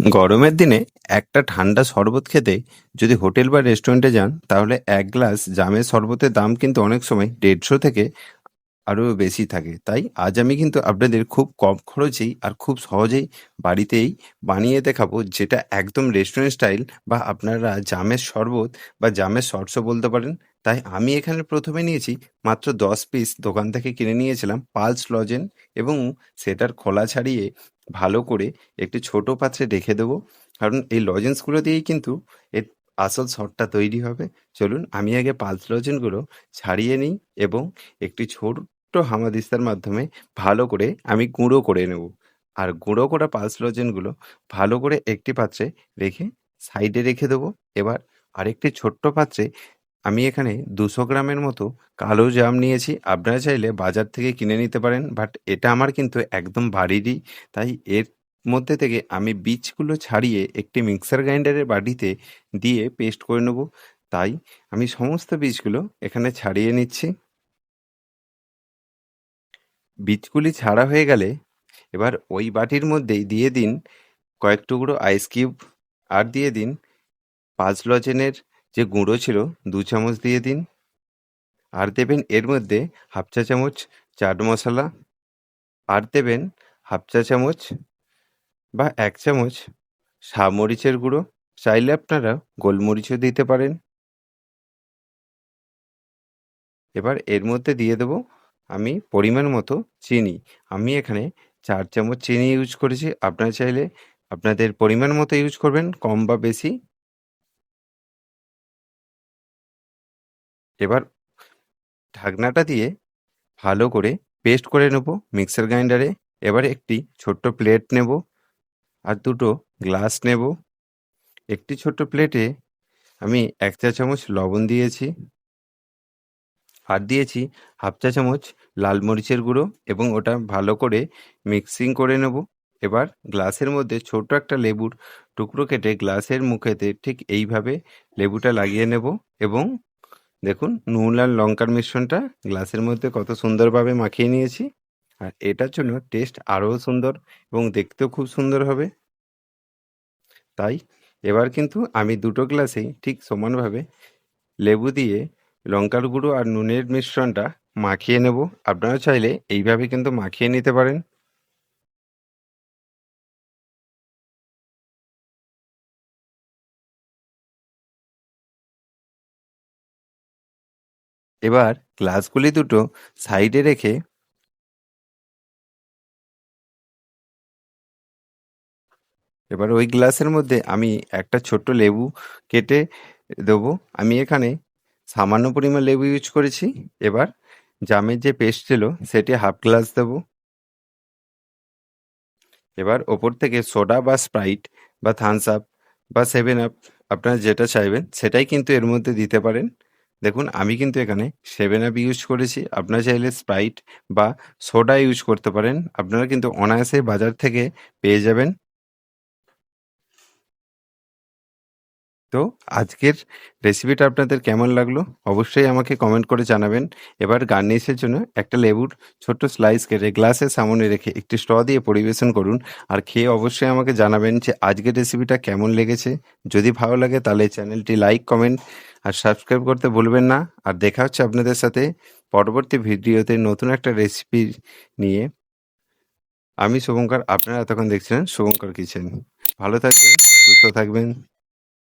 গরমের দিনে একটা ঠান্ডা শরবত খেতে যদি হোটেল বা রেস্টুরেন্টে যান তাহলে এক গ্লাস জামের শরবতের দাম কিন্তু অনেক সময় 150 থেকে আরও বেশি থাকে। তাই আজ আমি কিন্তু আপনাদের খুব কম খরচেই আর খুব সহজেই বাড়িতেই বানিয়ে দেখাবো, যেটা একদম রেস্টুরেন্ট স্টাইল, বা আপনারা জামের শরবত বা জামের শর্টসও বলতে পারেন। তাই আমি এখানে প্রথমে নিয়েছি মাত্র 10 পিস, দোকান থেকে কিনে নিয়েছিলাম পালস লজেন, এবং সেটার খোলা ছাড়িয়ে ভালো করে একটি ছোট পাত্রে রেখে দেবো, কারণ এই লজেন্সগুলো দিয়েই কিন্তু এর আসল শটটা তৈরি হবে। চলুন আমি আগে পালস লজেনগুলো ছাড়িয়ে নিই এবং একটি ছোট্ট হামানদিস্তার মাধ্যমে ভালো করে আমি গুঁড়ো করে নেব। আর গুঁড়ো করা পালস লজেনগুলো ভালো করে একটি পাত্রে রেখে সাইডে রেখে দেবো। এবার আরেকটি ছোট্ট পাত্রে আমি এখানে 200 গ্রামের মতো কালো জাম নিয়েছি। আপনারা চাইলে বাজার থেকে কিনে নিতে পারেন, বাট এটা আমার কিন্তু একদম বাড়িরই। তাই এর মধ্যে থেকে আমি বীজগুলো ছাড়িয়ে একটি মিক্সার গ্রাইন্ডারের বাটিতে দিয়ে পেস্ট করে নেব। তাই আমি সমস্ত বীজগুলো এখানে ছাড়িয়ে নিচ্ছি। বীজগুলি ছাড়া হয়ে গেলে এবার ওই বাটির মধ্যেই দিয়ে দিন কয়েক টুকরো আইস কিউব, আর দিয়ে দিন 5 লজেনের যে গুঁড়ো ছিল 2 চামচ দিয়ে দিন, আর দেবেন এর মধ্যে হাফ চা চামচ চাট মশলা, আর দেবেন হাফ চা চামচ বা 1 চামচ মরিচের গুঁড়ো। চাইলে আপনারা গোলমরিচও দিতে পারেন। এবার এর মধ্যে দিয়ে দেবো আমি পরিমাণ মতো চিনি। আমি এখানে 4 চামচ চিনি ইউজ করেছি। আপনারা চাইলে আপনাদের পরিমাণ মতো ইউজ করবেন, কম বা বেশি। এবার ঢাকনাটা দিয়ে ভালো করে পেস্ট করে নেব মিক্সার গ্রাইন্ডারে। এবারে একটি ছোট্ট প্লেট নেব, আর দুটো গ্লাস নেব। একটি ছোট্ট প্লেটে আমি 1 চা চামচ লবণ দিয়েছি, আর দিয়েছি হাফ চা চামচ লাল মরিচের গুঁড়ো, এবং ওটা ভালো করে মিক্সিং করে নেব। এবার গ্লাসের মধ্যে ছোট একটা লেবুর টুকরো কেটে গ্লাসের মুখেতে ঠিক এইভাবে লেবুটা লাগিয়ে নেব, এবং দেখুন নুন আর লঙ্কার মিশ্রণটা গ্লাসের মধ্যে কত সুন্দরভাবে মাখিয়ে নিয়েছি। আর এটার জন্য টেস্ট আরও সুন্দর এবং দেখতেও খুব সুন্দর হবে। তাই এবার কিন্তু আমি দুটো গ্লাসেই ঠিক সমানভাবে লেবু দিয়ে লঙ্কার গুঁড়ো আর নুনের মিশ্রণটা মাখিয়ে নেব। আপনারা চাইলে এইভাবে কিন্তু মাখিয়ে নিতে পারেন। এবার গ্লাসগুলি দুটো সাইডে রেখে এবার ওই গ্লাসের মধ্যে আমি একটা ছোট্ট লেবু কেটে দেবো। আমি এখানে সামান্য পরিমাণ লেবু ইউজ করেছি। এবার জামের যে পেস্ট ছিল সেটি হাফ গ্লাস দেবো। এবার ওপর থেকে সোডা বা স্প্রাইট বা থামস আপ বা 7 আপ, আপনারা যেটা চাইবেন সেটাই কিন্তু এর মধ্যে দিতে পারেন। দেখুন আমি কিন্তু এখানে 7 আপ ইউজ করেছি। আপনারা চাইলে স্প্রাইট বা সোডা ইউজ করতে পারেন। আপনারা কিন্তু অনায়াসে বাজার থেকে পেয়ে যাবেন। তো আজকের রেসিপিটা আপনাদের কেমন লাগলো অবশ্যই আমাকে কমেন্ট করে জানাবেন। এবার গার্নিশের জন্য একটা লেবুর ছোট্ট স্লাইস কেটে গ্লাসের সামনে রেখে একটি স্ট্র দিয়ে পরিবেশন করুন। আর খেয়ে অবশ্যই আমাকে জানাবেন যে আজকের রেসিপিটা কেমন লেগেছে। যদি ভালো লাগে তাহলে চ্যানেলটি লাইক, কমেন্ট আর সাবস্ক্রাইব করতে ভুলবেন না। আর দেখা হচ্ছে আপনাদের সাথে পরবর্তী ভিডিওতে নতুন একটা রেসিপি নিয়ে। আমি শুভঙ্কর, আপনারা এতক্ষণ দেখছিলেন শুভঙ্কর কিচেন। ভালো থাকবেন, সুস্থ থাকবেন।